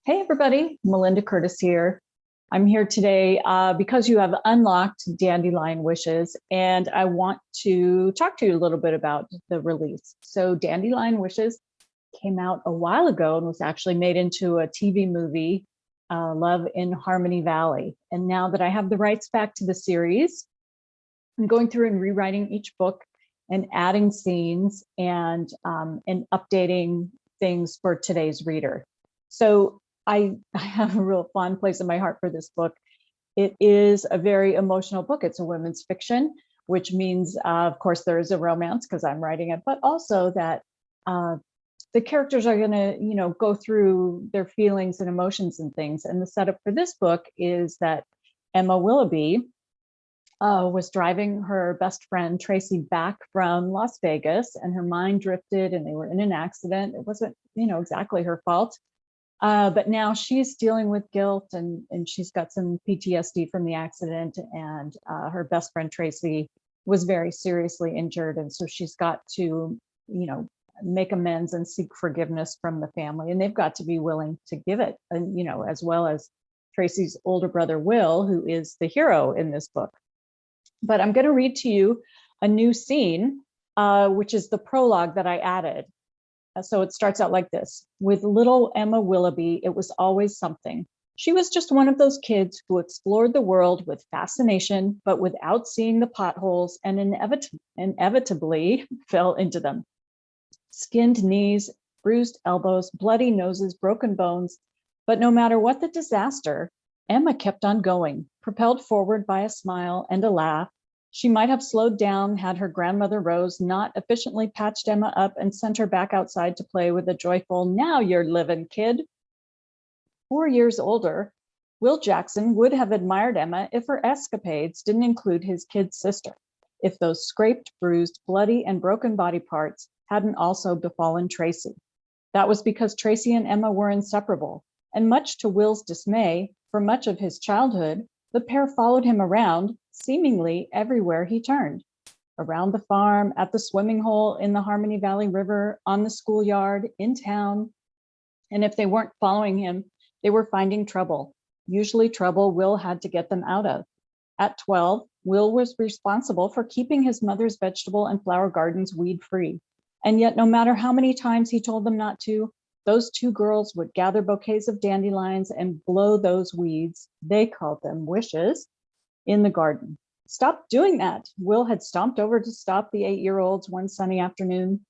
Hey everybody, Melinda Curtis here. I'm here today because you have unlocked Dandelion Wishes, and I want to talk to you a little bit about the release. So Dandelion Wishes came out a while ago and was actually made into a TV movie, Love in Harmony Valley. And now that I have the rights back to the series, I'm going through and rewriting each book and adding scenes and updating things for today's reader. So I have a real fond place in my heart for this book. It is a very emotional book. It's a women's fiction, which means, of course, there is a romance because I'm writing it, but also that the characters are going to, go through their feelings and emotions and things. And the setup for this book is that Emma Willoughby was driving her best friend Tracy back from Las Vegas, and her mind drifted, and they were in an accident. It wasn't, exactly her fault. But now she's dealing with guilt, and she's got some PTSD from the accident, and her best friend Tracy was very seriously injured. And so she's got to, make amends and seek forgiveness from the family. And they've got to be willing to give it, and, as well as Tracy's older brother, Will, who is the hero in this book. But I'm going to read to you a new scene, which is the prologue that I added. So it starts out like this. With little Emma Willoughby, it was always something. She was just one of those kids who explored the world with fascination, but without seeing the potholes, and inevitably fell into them. Skinned knees, bruised elbows, bloody noses, broken bones. But no matter what the disaster, Emma kept on going, propelled forward by a smile and a laugh. She might have slowed down had her grandmother Rose not efficiently patched Emma up and sent her back outside to play with a joyful, "Now you're living, kid." 4 years older, Will Jackson would have admired Emma if her escapades didn't include his kid sister, if those scraped, bruised, bloody, and broken body parts hadn't also befallen Tracy. That was because Tracy and Emma were inseparable, and much to Will's dismay, for much of his childhood, the pair followed him around, seemingly everywhere he turned. Around the farm, at the swimming hole in the Harmony Valley River, on the schoolyard, in town. And if they weren't following him, they were finding trouble, usually trouble Will had to get them out of. At 12, Will was responsible for keeping his mother's vegetable and flower gardens weed-free. And yet, no matter how many times he told them not to, those two girls would gather bouquets of dandelions and blow those weeds, they called them wishes, in the garden. "Stop doing that." Will had stomped over to stop the 8-year-olds one sunny afternoon.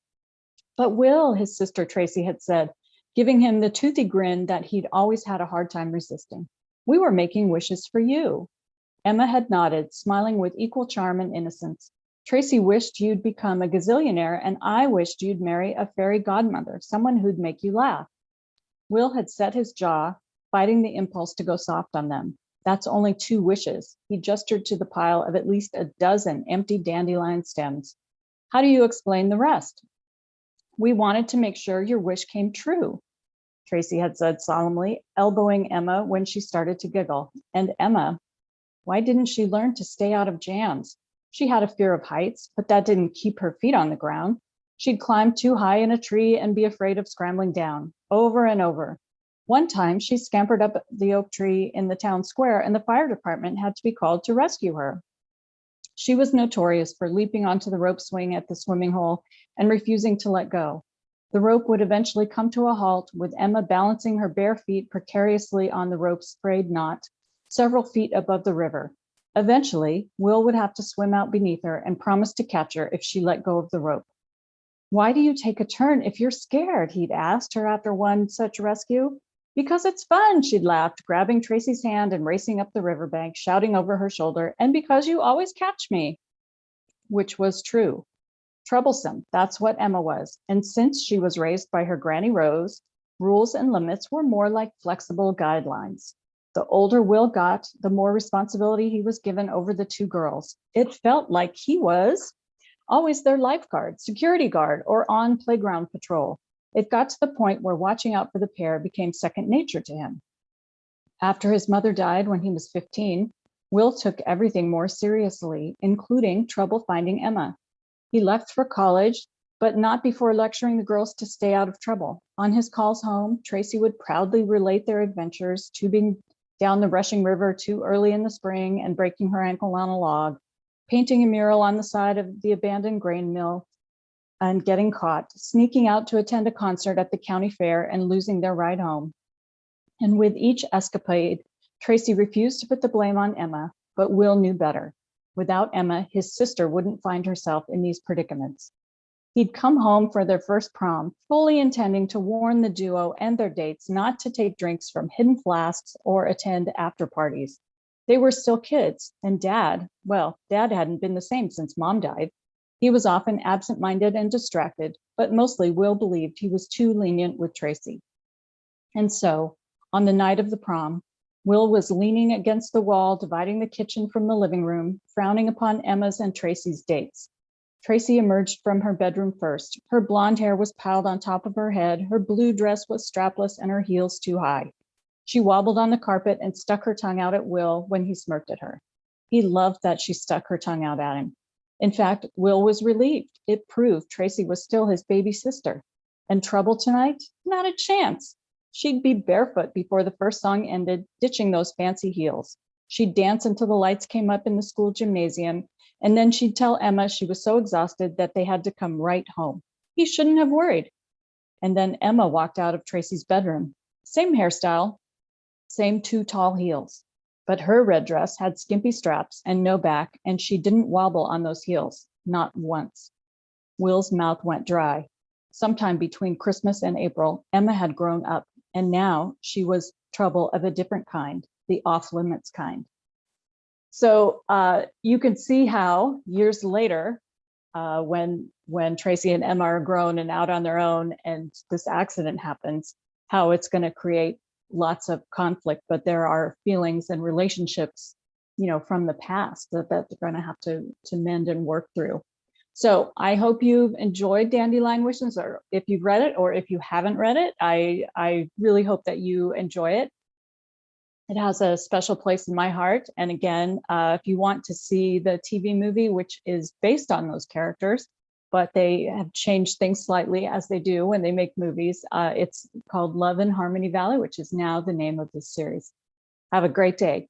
"But Will," his sister Tracy had said, giving him the toothy grin that he'd always had a hard time resisting, "we were making wishes for you." Emma had nodded, smiling with equal charm and innocence. "Tracy wished you'd become a gazillionaire, and I wished you'd marry a fairy godmother, someone who'd make you laugh." Will had set his jaw, fighting the impulse to go soft on them. "That's only 2 wishes." He gestured to the pile of at least a dozen empty dandelion stems. "How do you explain the rest?" "We wanted to make sure your wish came true," Tracy had said solemnly, elbowing Emma when she started to giggle. And Emma, why didn't she learn to stay out of jams? She had a fear of heights, but that didn't keep her feet on the ground. She'd climb too high in a tree and be afraid of scrambling down, over and over. One time, she scampered up the oak tree in the town square, and the fire department had to be called to rescue her. She was notorious for leaping onto the rope swing at the swimming hole and refusing to let go. The rope would eventually come to a halt, with Emma balancing her bare feet precariously on the rope's frayed knot, several feet above the river. Eventually, Will would have to swim out beneath her and promise to catch her if she let go of the rope. "Why do you take a turn if you're scared?" he'd asked her after one such rescue. "Because it's fun," she'd laughed, grabbing Tracy's hand and racing up the riverbank, shouting over her shoulder, "and because you always catch me." Which was true. Troublesome, that's what Emma was. And since she was raised by her Granny Rose, rules and limits were more like flexible guidelines. The older Will got, the more responsibility he was given over the 2 girls. It felt like he was always their lifeguard, security guard, or on playground patrol. It got to the point where watching out for the pair became second nature to him. After his mother died when he was 15, Will took everything more seriously, including trouble finding Emma. He left for college, but not before lecturing the girls to stay out of trouble. On his calls home, Tracy would proudly relate their adventures, tubing down the rushing river too early in the spring and breaking her ankle on a log, painting a mural on the side of the abandoned grain mill, and getting caught, sneaking out to attend a concert at the county fair and losing their ride home. And with each escapade, Tracy refused to put the blame on Emma, but Will knew better. Without Emma, his sister wouldn't find herself in these predicaments. He'd come home for their first prom, fully intending to warn the duo and their dates not to take drinks from hidden flasks or attend after parties. They were still kids, and Dad hadn't been the same since Mom died. He was often absent-minded and distracted, but mostly Will believed he was too lenient with Tracy. And so, on the night of the prom, Will was leaning against the wall, dividing the kitchen from the living room, frowning upon Emma's and Tracy's dates. Tracy emerged from her bedroom first. Her blonde hair was piled on top of her head, her blue dress was strapless, and her heels too high. She wobbled on the carpet and stuck her tongue out at Will when he smirked at her. He loved that she stuck her tongue out at him. In fact, Will was relieved. It proved Tracy was still his baby sister. And trouble tonight? Not a chance. She'd be barefoot before the first song ended, ditching those fancy heels. She'd dance until the lights came up in the school gymnasium, and then she'd tell Emma she was so exhausted that they had to come right home. He shouldn't have worried. And then Emma walked out of Tracy's bedroom. Same hairstyle, same 2 tall heels. But her red dress had skimpy straps and no back, and she didn't wobble on those heels, not once. Will's mouth went dry. Sometime between Christmas and April, Emma had grown up, and now she was trouble of a different kind, the off-limits kind. So you can see how years later, when Tracy and Emma are grown and out on their own and this accident happens, how it's going to create lots of conflict, but there are feelings and relationships, from the past that they're going to have to mend and work through. So I hope you've enjoyed Dandelion Wishes, or if you've read it, or if you haven't read it, I really hope that you enjoy it. It has a special place in my heart. And again, if you want to see the TV movie, which is based on those characters, but they have changed things slightly as they do when they make movies, it's called Love in Harmony Valley, which is now the name of this series. Have a great day.